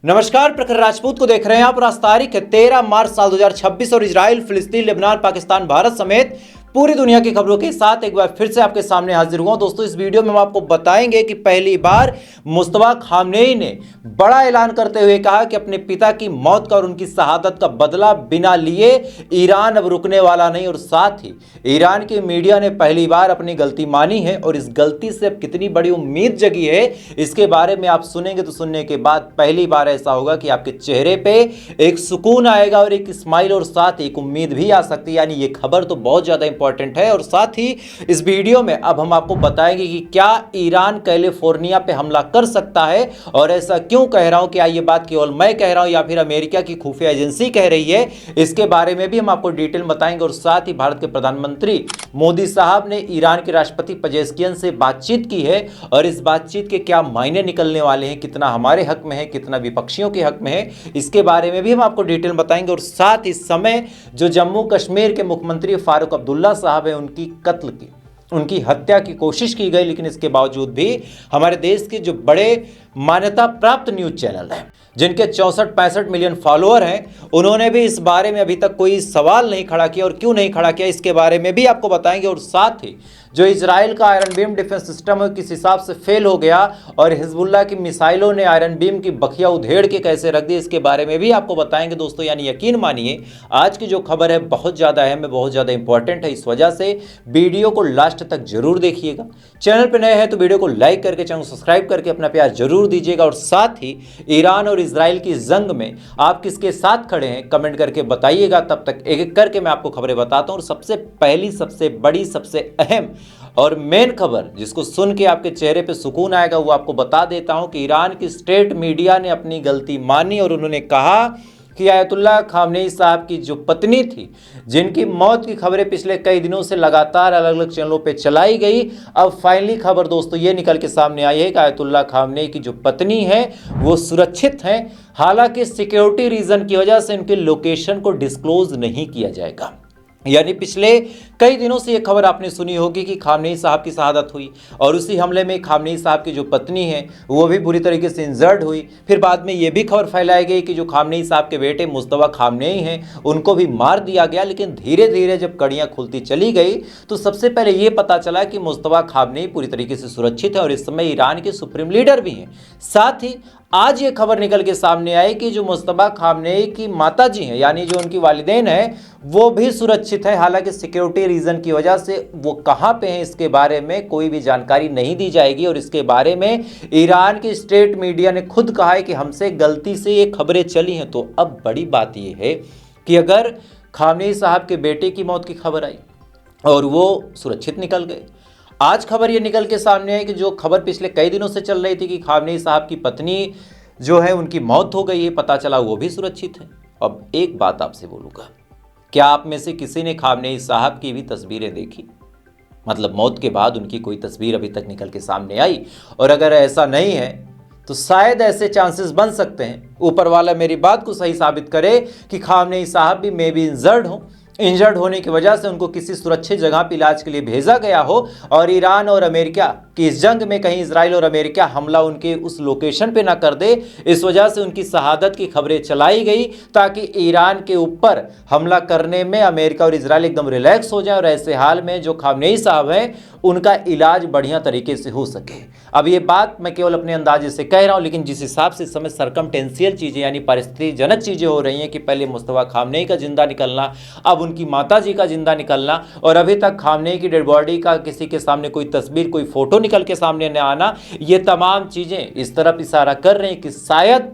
नमस्कार, प्रखर राजपूत को देख रहे हैं आप। आज तारीख है 13 मार्च साल 2026 और इजराइल, फिलिस्तीन, लेबनान, पाकिस्तान, भारत समेत पूरी दुनिया की खबरों के साथ एक बार फिर से आपके सामने हाजिर हुआ। दोस्तों, इस वीडियो में हम आपको बताएंगे कि पहली बार मुस्तफा खामनेई ने बड़ा ऐलान करते हुए कहा कि अपने पिता की मौत का और उनकी शहादत का बदला बिना लिए ईरान अब रुकने वाला नहीं। और साथ ही ईरान की मीडिया ने पहली बार अपनी गलती मानी है और इस गलती से अब कितनी बड़ी उम्मीद जगी है, इसके बारे में आप सुनेंगे। तो सुनने के बाद पहली बार ऐसा होगा कि आपके चेहरे पे एक सुकून आएगा और एक स्माइल और साथ एक उम्मीद भी आ सकती है। यानी ये खबर तो बहुत ज्यादा इंपॉर्टेंट है। और साथ ही इस वीडियो में अब हम आपको बताएंगे कि क्या ईरान कैलिफोर्निया पे हमला कर सकता है, और ऐसा क्यों कह रहा हूं, क्या ये बात केवल मैं कह रहा हूं या फिर अमेरिका की खुफिया एजेंसी कह रही है, इसके बारे में भी हम आपको डिटेल बताएंगे। और साथ ही भारत के प्रधानमंत्री मोदी साहब ने ईरान के राष्ट्रपति पेजेश्कियन से बातचीत की है और इस बातचीत के क्या मायने निकलने वाले हैं, कितना हमारे हक में है, कितना विपक्षियों के हक में है, इसके बारे में भी हम आपको डिटेल बताएंगे। और साथ इस समय जो जम्मू कश्मीर के मुख्यमंत्री फारूक अब्दुल्ला साहब हैं, उनकी हत्या की कोशिश की गई, लेकिन इसके बावजूद भी हमारे देश के जो बड़े मान्यता प्राप्त न्यूज चैनल हैं, जिनके 64-65 मिलियन फॉलोअर हैं, उन्होंने भी इस बारे में अभी तक कोई सवाल नहीं खड़ा किया। और क्यों नहीं खड़ा किया, इसके बारे में भी आपको बताएंगे। और साथ ही जो इजराइल का आयरन बीम डिफेंस सिस्टम है किस हिसाब से फेल हो गया और हिजबुल्लाह की मिसाइलों ने आयरन बीम की बखिया उधेड़ के कैसे रख दी, इसके बारे में भी आपको बताएंगे। दोस्तों, यानी यकीन मानिए आज की जो खबर है बहुत ज़्यादा अहम है, बहुत ज़्यादा इंपॉर्टेंट है। इस वजह से वीडियो को लास्ट तक जरूर देखिएगा। चैनल पर नए हैं तो वीडियो को लाइक करके, चैनल सब्सक्राइब करके अपना प्यार जरूर दीजिएगा। और साथ ही ईरान और इजराइल की जंग में आप किसके साथ खड़े हैं कमेंट करके बताइएगा। तब तक एक एक करके मैं आपको खबरें बताता हूं। और सबसे पहली, सबसे बड़ी, सबसे अहम और मेन खबर जिसको सुन के आपके चेहरे पे सुकून आएगा वो आपको बता देता हूं कि ईरान की स्टेट मीडिया ने अपनी गलती मानी और उन्होंने कहा कि आयतुल्लाह खामनेई साहब की जो पत्नी थी, जिनकी मौत की खबरें पिछले कई दिनों से लगातार अलग अलग चैनलों पे चलाई गई, अब फाइनली खबर दोस्तों ये निकल के सामने आई है कि आयतुल्लाह खामनेई की जो पत्नी है वो सुरक्षित हैं। हालांकि सिक्योरिटी रीजन की वजह से उनके लोकेशन को डिस्क्लोज नहीं किया जाएगा। यानी पिछले कई दिनों से यह खबर आपने सुनी होगी कि खामनेई साहब की शहादत हुई और उसी हमले में खामनेई साहब की जो पत्नी है वो भी बुरी तरीके से इंजर्ड हुई। फिर बाद में यह भी खबर फैलाई गई कि जो खामनेई साहब के बेटे मुस्तफा खामनेई हैं उनको भी मार दिया गया। लेकिन धीरे धीरे जब कड़ियाँ खुलती चली गई तो सबसे पहले ये पता चला कि मुस्तफा खामनेई पूरी तरीके से सुरक्षित है और इस समय ईरान के सुप्रीम लीडर भी हैं। साथ ही आज ये खबर निकल के सामने आई कि जो मुस्तफा खामनेई की माताजी हैं, यानी जो उनकी वालिदैन हैं, वो भी सुरक्षित है। हालांकि सिक्योरिटी रीजन की वजह से वो कहां पे हैं इसके बारे में कोई भी जानकारी नहीं दी जाएगी। और इसके बारे में ईरान की स्टेट मीडिया ने खुद कहा है कि हमसे गलती से ये खबरें चली हैं। तो अब बड़ी बात ये है कि अगर खामनेई साहब के बेटे की मौत की खबर आई और वो सुरक्षित निकल गए, आज खबर ये निकल के सामने है कि जो खबर पिछले कई दिनों से चल रही थी कि खामनेई साहब की पत्नी जो है उनकी मौत हो गई है, पता चला वो भी सुरक्षित है। अब एक बात आपसे बोलूँगा, क्या आप में से किसी ने खामनेई साहब की भी तस्वीरें देखी? मतलब मौत के बाद उनकी कोई तस्वीर अभी तक निकल के सामने आई? और अगर ऐसा नहीं है तो शायद ऐसे चांसेस बन सकते हैं, ऊपर वाला मेरी बात को सही साबित करे, कि खामनेई साहब भी मे बी इंजर्ड होने की वजह से उनको किसी सुरक्षित जगह पर इलाज के लिए भेजा गया हो और ईरान और अमेरिका कि इस जंग में कहीं इजराइल और अमेरिका हमला उनके उस लोकेशन पे ना कर दे, इस वजह से उनकी शहादत की खबरें चलाई गई ताकि ईरान के ऊपर हमला करने में अमेरिका और इजराइल एकदम रिलैक्स हो जाए और ऐसे हाल में जो खामनेई साहब हैं उनका इलाज बढ़िया तरीके से हो सके। अब ये बात मैं केवल अपने अंदाजे से कह रहा हूँ, लेकिन जिस हिसाब से इस समय सरकमटेंशियल चीज़ें यानी परिस्थितिजनक चीज़ें हो रही हैं कि पहले मुस्तफा खामनेई का जिंदा निकलना, अब उनकी माताजी का जिंदा निकलना, और अभी तक खामनेई की डेड बॉडी का किसी के सामने कोई तस्वीर, कोई फोटो निकल के सामने न आना, ये तमाम चीज़ें इस तरफ इशारा कर रही हैं कि शायद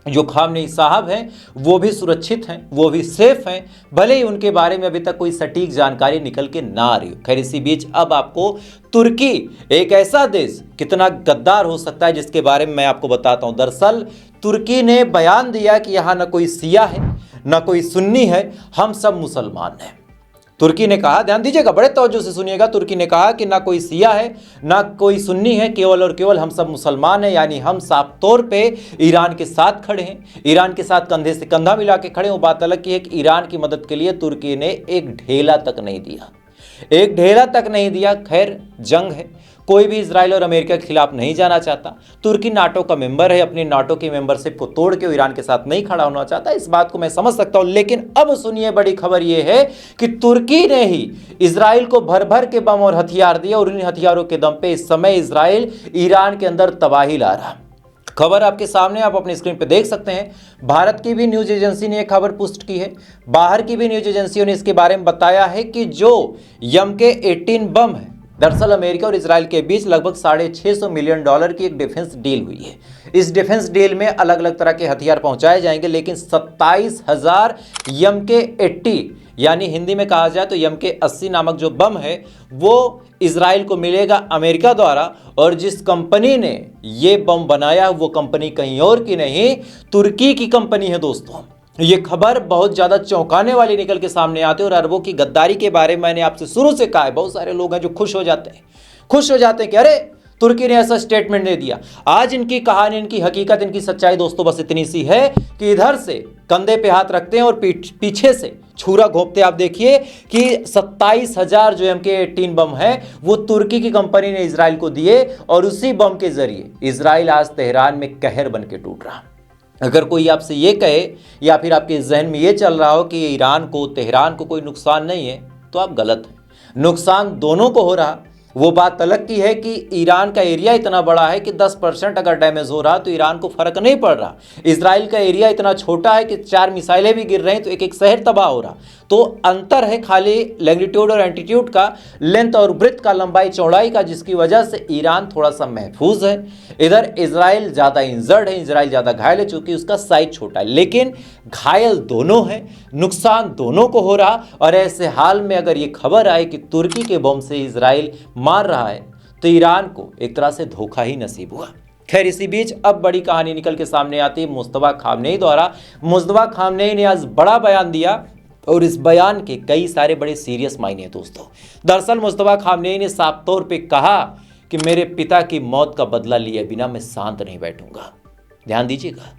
जो खामनेई साहब हैं वो भी सुरक्षित हैं, वो भी सेफ हैं, भले ही उनके बारे में अभी तक कोई सटीक जानकारी निकल के ना आ रही हो। खैर, इसी बीच अब आपको तुर्की, एक ऐसा देश कितना गद्दार हो सकता है जिसके बारे में मैं आपको बताता हूं। दरअसल तुर्की ने बयान दिया कि यहां ना कोई शिया है ना कोई सुन्नी है, हम सब मुसलमान हैं। तुर्की ने कहा, ध्यान दीजिएगा, बड़े तवज्जो से सुनिएगा, तुर्की ने कहा कि ना कोई शिया है ना कोई सुन्नी है, केवल और केवल हम सब मुसलमान हैं। यानी हम साफ तौर पे ईरान के साथ खड़े हैं, ईरान के साथ कंधे से कंधा मिला के खड़े हैं। वो बात अलग की है कि ईरान की मदद के लिए तुर्की ने एक ढेला तक नहीं दिया, एक ढेला तक नहीं दिया। खैर, जंग है, कोई भी इजराइल और अमेरिका के खिलाफ नहीं जाना चाहता। तुर्की नाटो का मेंबर है, अपनी नाटो की मेंबरशिप को तोड़ के ईरान के साथ नहीं खड़ा होना चाहता। इस बात को मैं समझ सकता हूं, लेकिन अब सुनिए बड़ी खबर यह है कि तुर्की ने ही इजराइल को भर भर के बम और हथियार दिए और इन हथियारों के दम पे इस समय इजराइल ईरान के अंदर तबाही ला रहा। खबर आपके सामने, आप अपनी स्क्रीन पे देख सकते हैं। भारत की भी न्यूज एजेंसी ने यह खबर पुष्ट की है, बाहर की भी न्यूज एजेंसियों ने इसके बारे में बताया है कि जो MK18 बम है, दरअसल अमेरिका और इजराइल के बीच लगभग $650 मिलियन की एक डिफेंस डील हुई है। इस डिफेंस डील में अलग अलग तरह के हथियार पहुंचाए जाएंगे, लेकिन 27,000 MK80 यानी हिंदी में कहा जाए तो MK80 नामक जो बम है वो इजराइल को मिलेगा अमेरिका द्वारा। और जिस कंपनी ने ये बम बनाया वो कंपनी कहीं और की नहीं, तुर्की की कंपनी है दोस्तों। ये खबर बहुत ज़्यादा चौंकाने वाली निकल के सामने आती है और अरबों की गद्दारी के बारे में मैंने आपसे शुरू से कहा है। बहुत सारे लोग हैं जो खुश हो जाते हैं कि अरे तुर्की ने ऐसा स्टेटमेंट दे दिया। आज इनकी कहानी, इनकी हकीकत, इनकी सच्चाई दोस्तों बस इतनी सी है कि इधर से कंधे पे हाथ रखते हैं और पीछे से छुरा घोंपते। आप देखिए कि 27,000 जो MK18 बम है वो तुर्की की कंपनी ने इजराइल को दिए और उसी बम के जरिए इजराइल आज तेहरान में कहर बन के टूट रहा। अगर कोई आपसे ये कहे या फिर आपके जहन में ये चल रहा हो कि ईरान को, तेहरान को कोई नुकसान नहीं है, तो आप गलत हैं। नुकसान दोनों को हो रहा। वो बात अलग की है कि ईरान का एरिया इतना बड़ा है कि 10% अगर डैमेज हो रहा तो ईरान को फर्क नहीं पड़ रहा। इजराइल का एरिया इतना छोटा है कि 4 मिसाइलें भी गिर रही हैं तो एक एक शहर तबाह हो रहा। तो अंतर है खाली लैंगिट्यूड और एल्टीट्यूड का, लेंथ और ब्रेथ का, लंबाई चौड़ाई का, जिसकी वजह से ईरान थोड़ा सा महफूज है। इधर इजराइल ज़्यादा इंजर्ड है, इजराइल ज़्यादा घायल है चूंकि उसका साइज छोटा है। लेकिन घायल दोनों हैं, नुकसान दोनों को हो रहा। और ऐसे हाल में अगर ये खबर आए कि तुर्की के बम से इजराइल मार रहा है तो ईरान को एक तरह से धोखा ही नसीब हुआ। खैर, इसी बीच अब बड़ी कहानी निकल के सामने आती है मुस्तफा खामनेई द्वारा। मुस्तफा खामनेई ने आज बड़ा बयान दिया और इस बयान के कई सारे बड़े सीरियस मायने हैं दोस्तों। दरअसल मुस्तफा खामनेई ने साफ तौर पे कहा कि मेरे पिता की मौत का बदला लिए बिना मैं शांत नहीं बैठूंगा। ध्यान दीजिएगा,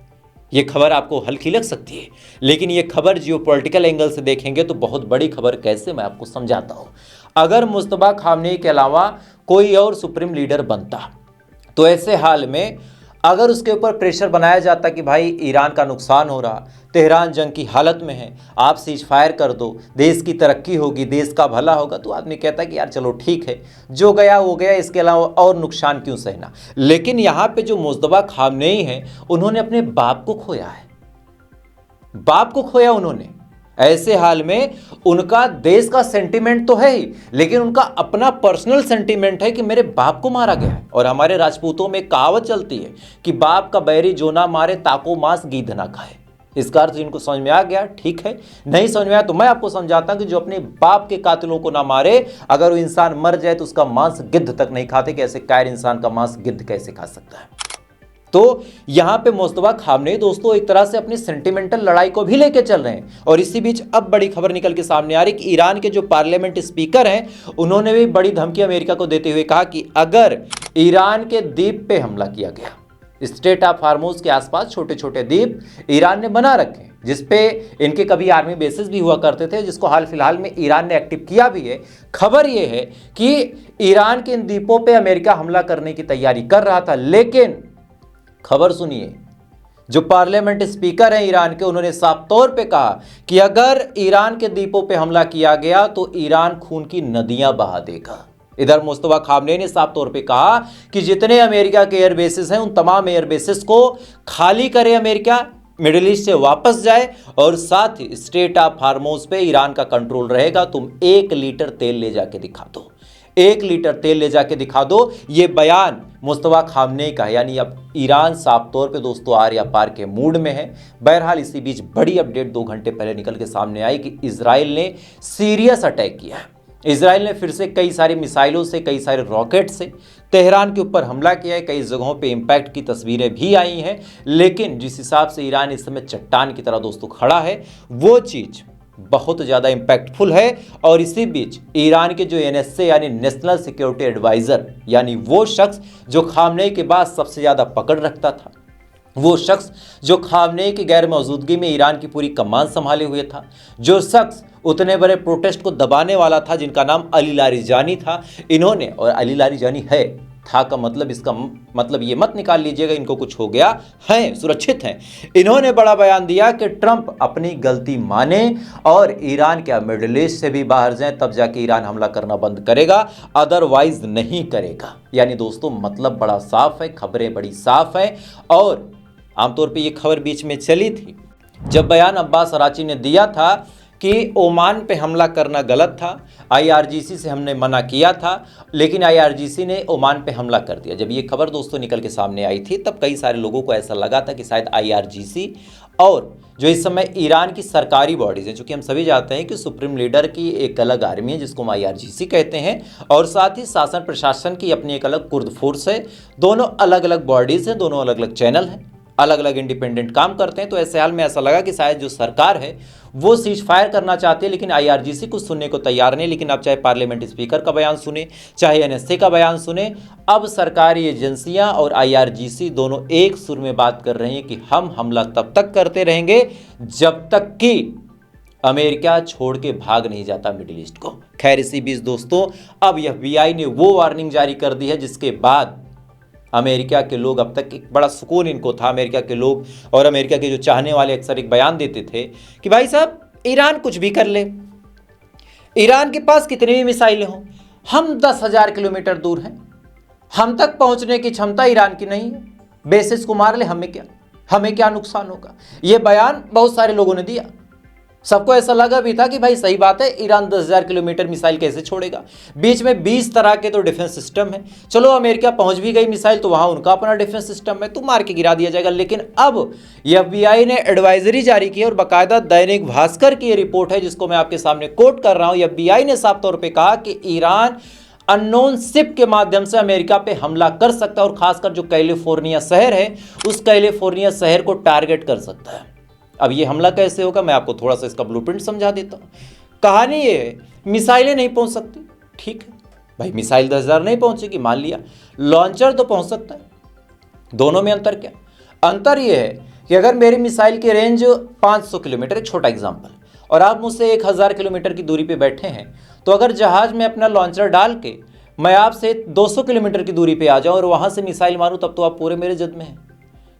ये खबर आपको हल्की लग सकती है, लेकिन ये खबर जियोपॉलिटिकल एंगल से देखेंगे तो बहुत बड़ी खबर। कैसे, मैं आपको समझाता हूं। अगर मुस्तफा खामनेई के अलावा कोई और सुप्रीम लीडर बनता तो ऐसे हाल में अगर उसके ऊपर प्रेशर बनाया जाता कि भाई ईरान का नुकसान हो रहा, तेहरान जंग की हालत में है, आप सीज फायर कर दो, देश की तरक्की होगी, देश का भला होगा, तो आदमी कहता है कि यार चलो ठीक है, जो गया वो गया, इसके अलावा और नुकसान क्यों सहना। लेकिन यहाँ पे जो मुस्तफा खामनेई है उन्होंने अपने बाप को खोया है, बाप को खोया उन्होंने। ऐसे हाल में उनका देश का सेंटीमेंट तो है ही, लेकिन उनका अपना पर्सनल सेंटीमेंट है कि मेरे बाप को मारा गया है। और हमारे राजपूतों में कहावत चलती है कि बाप का बैरी जो ना मारे ताको मांस गीध ना खाए। इसका अर्थ इनको समझ में आ गया, ठीक है। नहीं समझ में आया तो मैं आपको समझाता हूं कि जो अपने बाप के कातिलों को ना मारे, अगर वो इंसान मर जाए तो उसका मांस गिद्ध तक नहीं खाते। कैसे कायर इंसान का मांस गिद्ध कैसे खा सकता है। तो यहां पे मुस्तफा खामनेई दोस्तों एक तरह से अपनी सेंटिमेंटल लड़ाई को भी लेके चल रहे हैं। और इसी बीच अब बड़ी खबर निकल के सामने आ रही कि ईरान के जो पार्लियामेंट स्पीकर हैं उन्होंने भी बड़ी धमकी अमेरिका को देते हुए कहा कि अगर ईरान के द्वीप पे हमला किया गया, स्ट्रेट ऑफ हार्मोज के आसपास छोटे छोटे द्वीप ईरान ने बना रखे हैं जिसपे इनके कभी आर्मी बेसिस भी हुआ करते थे, जिसको हाल फिलहाल में ईरान ने एक्टिव किया भी है। खबर यह है कि ईरान के इन द्वीपों पे अमेरिका हमला करने की तैयारी कर रहा था, लेकिन खबर सुनिए, जो पार्लियामेंट स्पीकर हैं ईरान के, उन्होंने साफ तौर पे कहा कि अगर ईरान के द्वीपों पे हमला किया गया तो ईरान खून की नदियां बहा देगा। इधर मुस्तफा खामनेई ने साफ तौर पे कहा कि जितने अमेरिका के एयर बेसिस हैं उन तमाम एयर बेसिस को खाली करे अमेरिका, मिडिल ईस्ट से वापस जाए, और साथ ही स्ट्रेट ऑफ हार्मोज पे ईरान का कंट्रोल रहेगा। तुम 1 लीटर तेल ले जाके दिखा दो, 1 लीटर तेल ले जाके दिखा दो। ये बयान मुस्तफा खामनेई का है। यानी अब ईरान साफ तौर पे दोस्तों आर या पार के मूड में है। बहरहाल इसी बीच बड़ी अपडेट 2 घंटे पहले निकल के सामने आई कि इजराइल ने सीरियस अटैक किया है। इजराइल ने फिर से कई सारी मिसाइलों से, कई सारे रॉकेट से तेहरान के ऊपर हमला किया है। कई जगहों पे इंपैक्ट की तस्वीरें भी आई हैं, लेकिन जिस हिसाब से ईरान इस समय चट्टान की तरह दोस्तों खड़ा है, वो चीज़ बहुत ज़्यादा इम्पैक्टफुल है। और इसी बीच ईरान के जो NSA यानी नेशनल सिक्योरिटी एडवाइज़र, यानी वो शख्स जो खामनेई के बाद सबसे ज़्यादा पकड़ रखता था, वो शख्स जो खामनेई की गैर मौजूदगी में ईरान की पूरी कमान संभाले हुए था, जो शख्स उतने बड़े प्रोटेस्ट को दबाने वाला था जिनका नाम अली लारिजानी था। इन्होंने, और अली लारिजानी है, था का मतलब इसका मतलब ये मत निकाल लीजिएगा इनको कुछ हो गया, हैं सुरक्षित हैं। इन्होंने बड़ा बयान दिया कि ट्रंप अपनी गलती माने और ईरान क्या मिडिल ईस्ट से भी बाहर जाए, तब जाके ईरान हमला करना बंद करेगा, अदरवाइज नहीं करेगा। यानी दोस्तों मतलब बड़ा साफ है, खबरें बड़ी साफ है। और आमतौर पे ये खबर बीच में चली थी जब बयान अब्बास अराची ने दिया था कि ओमान पे हमला करना गलत था, आईआरजीसी से हमने मना किया था, लेकिन आईआरजीसी ने ओमान पे हमला कर दिया। जब ये खबर दोस्तों निकल के सामने आई थी तब कई सारे लोगों को ऐसा लगा था कि शायद आईआरजीसी और जो इस समय ईरान की सरकारी बॉडीज़ हैं, चूँकि हम सभी जानते हैं कि सुप्रीम लीडर की एक अलग आर्मी है जिसको हम आईआरजीसी कहते हैं, और साथ ही शासन प्रशासन की अपनी एक अलग कुर्द फोर्स है। दोनों अलग अलग बॉडीज़ हैं, दोनों अलग अलग चैनल हैं, अलग अलग इंडिपेंडेंट काम करते हैं। तो ऐसे हाल में ऐसा लगा कि शायद जो सरकार है वो सीज फायर करना चाहती है, लेकिन आईआरजीसी कुछ सुनने को तैयार नहीं। लेकिन आप चाहे पार्लियामेंट स्पीकर का बयान सुने, चाहे एनएसए का बयान सुने, अब सरकारी एजेंसियां और आईआरजीसी दोनों एक सुर में बात कर रही हैं कि हम हमला तब तक करते रहेंगे जब तक कि अमेरिका छोड़ के भाग नहीं जाता मिडिल ईस्ट को। खैर इसी बीच दोस्तों अब एफबीआई ने वो वार्निंग जारी कर दी है जिसके बाद अमेरिका के लोग, अब तक एक बड़ा सुकून इनको था, अमेरिका के लोग और अमेरिका के जो चाहने वाले अक्सर एक बयान देते थे कि भाई साहब ईरान कुछ भी कर ले, ईरान के पास कितनी भी मिसाइलें हों, हम 10,000 किलोमीटर दूर हैं, हम तक पहुंचने की क्षमता ईरान की नहीं है, बेसिस को मार ले, हमें क्या नुकसान होगा। यह बयान बहुत सारे लोगों ने दिया। सबको ऐसा लगा भी था कि भाई सही बात है, ईरान 10,000 किलोमीटर मिसाइल कैसे छोड़ेगा, बीच में 20 तरह के तो डिफेंस सिस्टम है। चलो अमेरिका पहुंच भी गई मिसाइल तो वहां उनका अपना डिफेंस सिस्टम है, तो मार के गिरा दिया जाएगा। लेकिन अब एफबीआई ने एडवाइजरी जारी की और बाकायदा दैनिक भास्कर की ये रिपोर्ट है जिसको मैं आपके सामने कोट कर रहा हूं। एफबीआई ने साफ तौर पर कहा कि ईरान अननोन शिप के माध्यम से अमेरिका पे हमला कर सकता है और खासकर जो कैलिफोर्निया शहर है उस कैलिफोर्निया शहर को टारगेट कर सकता है। अब ये हमला कैसे होगा मैं आपको थोड़ा सा इसका ब्लूप्रिंट समझा देता हूँ। कहानी ये है, मिसाइलें नहीं पहुंच सकती, ठीक है भाई, मिसाइल 10,000 नहीं पहुंचेगी, मान लिया लॉन्चर तो पहुंच सकता है। दोनों में अंतर क्या? अंतर ये है कि अगर मेरी मिसाइल की रेंज 500 किलोमीटर, एक छोटा एग्जाम्पल, और आप मुझसे 1,000 किलोमीटर की दूरी पे बैठे हैं, तो अगर जहाज में अपना लॉन्चर डाल के मैं आपसे 200 किलोमीटर की दूरी पे आ जाऊं और वहां से मिसाइल मारूं, तब तो आप पूरे मेरे जद में हैं।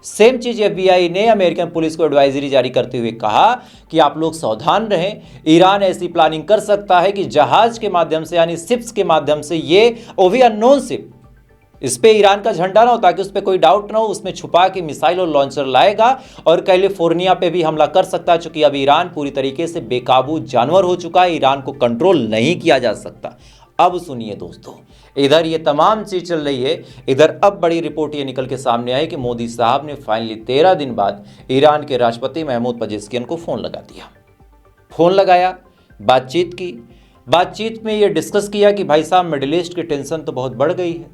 सेम चीज एफबीआई ने अमेरिकन पुलिस को एडवाइजरी जारी करते हुए कहा कि आप लोग सावधान रहें, ईरान ऐसी प्लानिंग कर सकता है कि जहाज के माध्यम से यानी शिप्स के माध्यम से, ये वो भी अननोन शिप, इस पे ईरान का झंडा ना हो ताकि उस पर कोई डाउट ना हो, उसमें छुपा के मिसाइल और लॉन्चर लाएगा और कैलिफोर्निया पे भी हमला कर सकता है। चूंकि अब ईरान पूरी तरीके से बेकाबू जानवर हो चुका है, ईरान को कंट्रोल नहीं किया जा सकता। अब सुनिए दोस्तों, इधर ये तमाम चीज चल रही है, इधर अब बड़ी रिपोर्ट ये निकल के सामने आई कि मोदी साहब ने फाइनली 13 दिन बाद ईरान के राष्ट्रपति महमूद पेजेश्कियान को फोन लगा दिया। फोन लगाया, बातचीत की, बातचीत में ये डिस्कस किया कि भाई साहब मिडिल ईस्ट की टेंशन तो बहुत बढ़ गई है,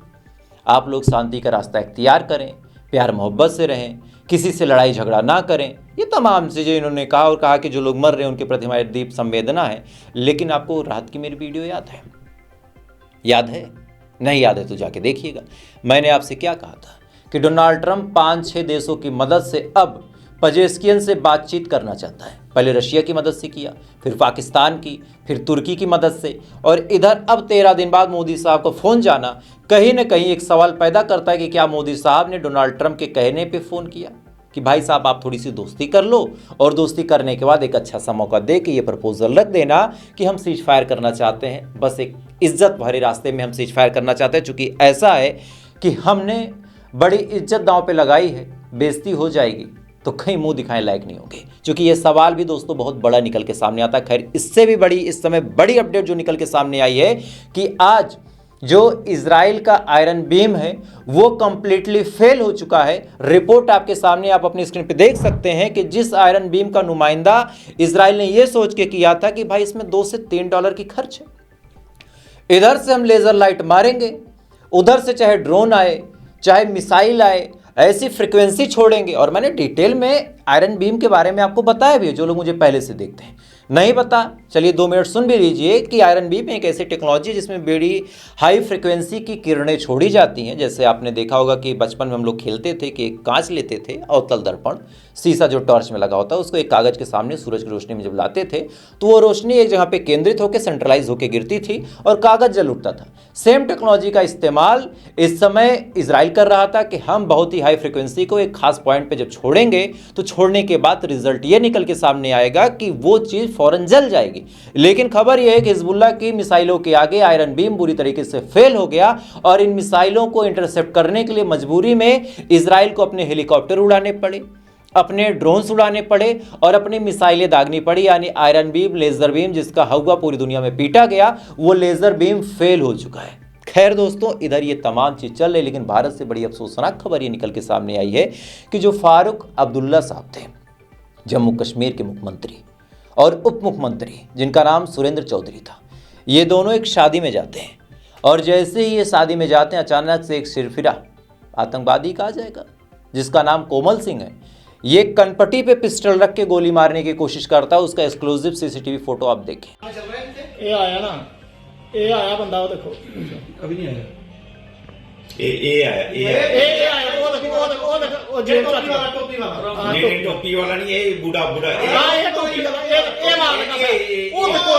आप लोग शांति का रास्ता इख्तियार करें, प्यार मोहब्बत से रहें, किसी से लड़ाई झगड़ा ना करें। ये तमाम चीज़ें इन्होंने कहा और कहा कि जो लोग मर रहे हैं उनके प्रति हमारी दीप संवेदना है। लेकिन आपको रात की मेरी वीडियो याद है? नहीं याद है तो जाके देखिएगा। मैंने आपसे क्या कहा था कि डोनाल्ड ट्रंप 5-6 देशों की मदद से अब पेजेश्कियान से बातचीत करना चाहता है। पहले रशिया की मदद से किया, फिर पाकिस्तान की, फिर तुर्की की मदद से, और इधर अब 13 दिन बाद मोदी साहब को फ़ोन जाना कहीं ना कहीं एक सवाल पैदा करता है कि क्या मोदी साहब ने डोनाल्ड ट्रंप के कहने पे फ़ोन किया कि भाई साहब आप थोड़ी सी दोस्ती कर लो, और दोस्ती करने के बाद एक अच्छा सा मौका दे के ये प्रपोजल रख देना कि हम सीज फायर करना चाहते हैं, बस एक इज्जत भरे रास्ते में हम सीज फायर करना चाहते हैं। चूँकि ऐसा है कि हमने बड़ी इज्जत दांव पे लगाई है, बेइज्जती हो जाएगी तो कहीं मुंह दिखाने लायक नहीं होंगे। क्योंकि ये सवाल भी दोस्तों बहुत बड़ा निकल के सामने आता है। खैर इससे भी बड़ी इस समय बड़ी अपडेट जो निकल के सामने आई है कि आज जो इजराइल का आयरन बीम है वो कंप्लीटली फेल हो चुका है। रिपोर्ट आपके सामने आप अपनी स्क्रीन पे देख सकते हैं कि जिस आयरन बीम का नुमाइंदा इजराइल ने ये सोच के किया था कि भाई इसमें $2 से $3 की खर्च है, इधर से हम लेजर लाइट मारेंगे, उधर से चाहे ड्रोन आए चाहे मिसाइल आए, ऐसी फ्रीक्वेंसी छोड़ेंगे। और मैंने डिटेल में आयरन बीम के बारे में आपको बताया भी है, जो लोग मुझे पहले से देखते हैं नहीं पता, चलिए 2 मिनट सुन भी लीजिए कि आयरन बीम एक ऐसी टेक्नोलॉजी है जिसमें बड़ी हाई फ्रिक्वेंसी की किरणें छोड़ी जाती हैं। जैसे आपने देखा होगा कि बचपन में हम लोग खेलते थे कि एक कांच लेते थे, अवतल दर्पण, शीशा जो टॉर्च में लगा होता है, उसको एक कागज़ के सामने सूरज की रोशनी में जब लाते थे तो वो रोशनी एक जगह पे केंद्रित होकर सेंट्रलाइज होकर गिरती थी और कागज़ जल उठता था। सेम टेक्नोलॉजी का इस्तेमाल इस समय इजराइल कर रहा था कि हम बहुत ही हाई फ्रिक्वेंसी को एक खास पॉइंट पे जब छोड़ेंगे तो छोड़ने के बाद रिजल्ट ये निकल के सामने आएगा कि वो चीज़ फौरन जल जाएगी। लेकिन खबर यह है कि हिजबुल्लाह की मिसाइलों के आगे आयरन बीम बुरी तरीके से फेल हो गया और इन मिसाइलों को इंटरसेप्ट करने के लिए मजबूरी में इजराइल को अपने हेलीकॉप्टर उड़ाने पड़े, अपने ड्रोन्स उड़ाने पड़े और अपनी मिसाइलें दागनी पड़ी। यानी आयरन बीम, लेजर बीम जिसका हवा पूरी दुनिया में पीटा गया, वो लेजर बीम फेल हो चुका है। खैर दोस्तों, इधर ये तमाम चीज़ चल रही, लेकिन भारत से बड़ी अफसोसनाक खबर ये निकल के सामने आई है कि जो फारूक अब्दुल्ला साहब थे, जम्मू कश्मीर के मुख्यमंत्री और उप मुख्यमंत्री जिनका नाम सुरेंद्र चौधरी था, ये दोनों एक शादी में जाते हैं और जैसे ही ये शादी में जाते हैं अचानक से एक सिरफिरा आतंकवादी कहा जाएगा जिसका नाम कोमल सिंह है, ये कनपट्टी पे पिस्टल रख के गोली मारने की कोशिश करता है। उसका एक्सक्लूसिव सीसीटीवी फोटो आप देखें। ये आया ना, ये आया बंदा, वो देखो अभी नहीं आया। ये आया, वो देखो वो जेब टोपी वाला नहीं, ये बूढ़ा हाँ, ये टोपी वाला, ये मार लगा, वो देखो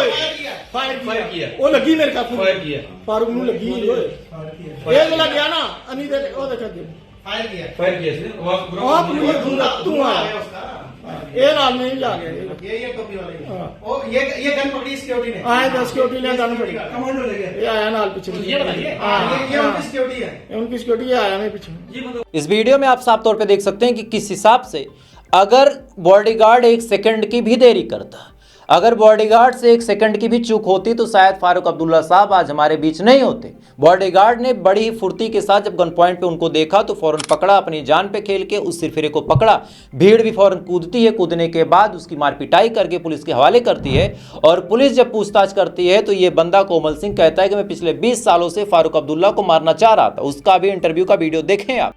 फायर किया, वो लगी मेरे ख्याल फायर किया, फारूक ਨੂੰ लगी ये लग गया ना अनी दे, वो देखो फायर किया वहां तू आया ये नाल नहीं जा गया, ये टोपी वाले ओ ये गन पकड़ी सिक्योरिटी ने, हां ये सिक्योरिटी ने गन पकड़ी, कमांडो ले गया, ये आया नाल पीछे, ये बताइए ये उनकी सिक्योरिटी है, उनकी सिक्योरिटी आया मेरे पीछे। इस वीडियो में आप साफ तौर पे देख सकते हैं कि किस हिसाब से अगर बॉडीगार्ड 1 सेकंड की भी देरी करता, अगर बॉडीगार्ड से 1 सेकंड की भी चूक होती तो शायद फारूक अब्दुल्ला साहब आज हमारे बीच नहीं होते। बॉडीगार्ड ने बड़ी ही फुर्ती के साथ जब गन पॉइंट पे उनको देखा तो फौरन पकड़ा, अपनी जान पे खेल के उस सिरफिरे को पकड़ा। भीड़ भी फौरन कूदती है, कूदने के बाद उसकी मार पिटाई करके पुलिस के हवाले करती है और पुलिस जब पूछताछ करती है तो ये बंदा कोमल सिंह कहता है कि मैं पिछले 20 सालों से फारूक अब्दुल्ला को मारना चाह रहा था। उसका भी इंटरव्यू का वीडियो देखें आप।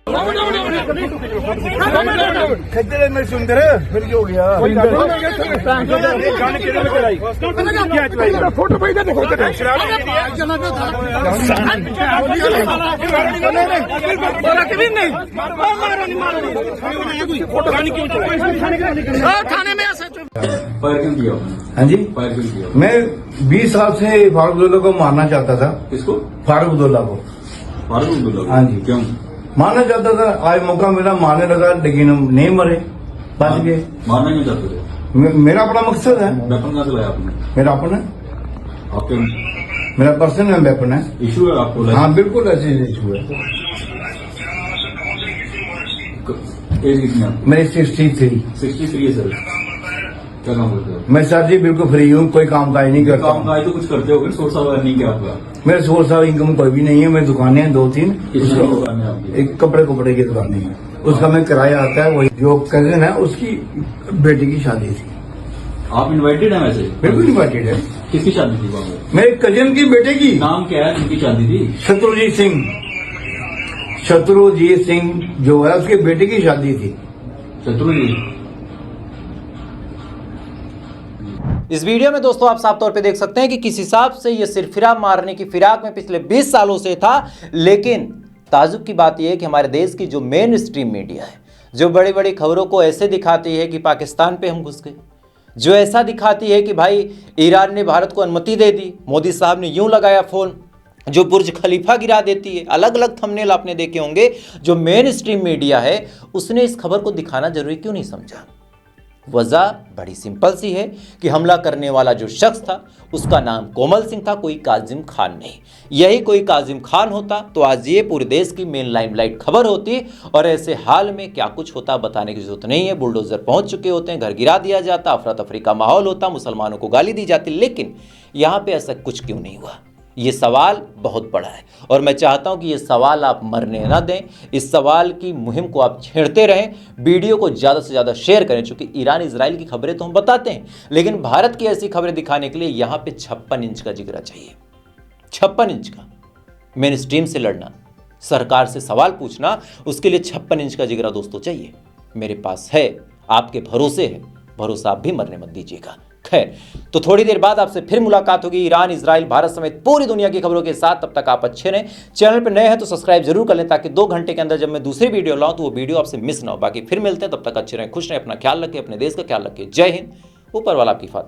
फोटो भेजा देखो थाने में फायर क्यों किया? हाँ जी, फायर क्यों किया? मैं 20 साल से फारूक अब्दुल्ला को मारना चाहता था। किसको? फारूक अब्दुल्ला को। फारूक अब्दुल्ला? हाँ जी। क्यों मारना चाहता था? आज मौका मिला, मारने लगा, लेकिन हम नहीं मरे, बच गए। मारना क्यों चाहते थे? मेरा अपना मकसद है। वेपन कहाँ से लाया आपने? मेरा अपना, आपके मेरा पर्सनल वेपन है। इशू है आपको? हाँ बिल्कुल ऐसे इशू है। एज कितनी है? मेरी 63। 63 है सर। क्या काम करते हो? मैं सर जी बिल्कुल फ्री हूँ, कोई काम काज नहीं करता। काम काज तो कुछ करते हो, सोर्स ऑफ अर्निंग क्या आपका? मेरे सोर्स ऑफ इनकम कोई भी नहीं है। मेरी दुकानें हैं 2-3, दुकान है आपकी? एक कपड़े की दुकानें हैं, उसका मैं किराया आता है। वही जो कजिन है उसकी बेटी की शादी थी। आप इनवाइटेड हैं वैसे? बिल्कुल इन्वाइटेड है। किसकी शादी थी वहाँ पे? मेरे कजिन की बेटे की। नाम क्या है जिनकी शादी थी? शत्रुजीत सिंह। शत्रुजीत सिंह जो है उसके बेटे की शादी थी। शत्रुजीत? इस वीडियो में दोस्तों आप साफ तौर पे देख सकते हैं कि किस हिसाब से ये सिरफिरा मारने की फिराक में पिछले 20 सालों से था। लेकिन ताजुब की बात यह है कि हमारे देश की जो मेन स्ट्रीम मीडिया है, जो बड़ी बड़ी खबरों को ऐसे दिखाती है कि पाकिस्तान पे हम घुस गए, जो ऐसा दिखाती है कि भाई ईरान ने भारत को अनुमति दे दी, मोदी साहब ने यूं लगाया फोन, जो बुर्ज खलीफा गिरा देती है, अलग अलग थंबनेल आपने देखे होंगे। जो मेन स्ट्रीम मीडिया है उसने इस खबर को दिखाना जरूरी क्यों नहीं समझा? वजह बड़ी सिंपल सी है कि हमला करने वाला जो शख्स था उसका नाम कोमल सिंह था, कोई काजिम खान नहीं। यही कोई काजिम खान होता तो आज ये पूरे देश की मेन लाइमलाइट खबर होती और ऐसे हाल में क्या कुछ होता बताने की जरूरत नहीं है। बुलडोजर पहुंच चुके होते हैं, घर गिरा दिया जाता, अफरा तफरी का माहौल होता, मुसलमानों को गाली दी जाती। लेकिन यहाँ पे ऐसा कुछ क्यों नहीं हुआ? ये सवाल बहुत बड़ा है और मैं चाहता हूं कि ये सवाल आप मरने ना दें। इस सवाल की मुहिम को आप छेड़ते रहें, वीडियो को ज़्यादा से ज़्यादा शेयर करें। चूंकि ईरान इजराइल की खबरें तो हम बताते हैं, लेकिन भारत की ऐसी खबरें दिखाने के लिए यहाँ पे 56 इंच का जिगरा चाहिए। 56 इंच का। मेन स्ट्रीम से लड़ना, सरकार से सवाल पूछना, उसके लिए 56 इंच का जिगरा दोस्तों चाहिए। मेरे पास है, आपके भरोसे है, भरोसा आप भी मरने मत दीजिएगा। खैर, तो थोड़ी देर बाद आपसे फिर मुलाकात होगी ईरान, इजराइल, भारत समेत पूरी दुनिया की खबरों के साथ। तब तक आप अच्छे रहें। चैनल पर नए हैं तो सब्सक्राइब जरूर कर लें, ताकि 2 घंटे के अंदर जब मैं दूसरी वीडियो लाऊं तो वो वीडियो आपसे मिस ना हो। बाकी फिर मिलते हैं, तब तक अच्छे रहें, खुश रहें, अपना ख्याल रखें, अपने देश का ख्याल रखें। जय हिंद, ऊपर वाला आपकी हिफाज़त।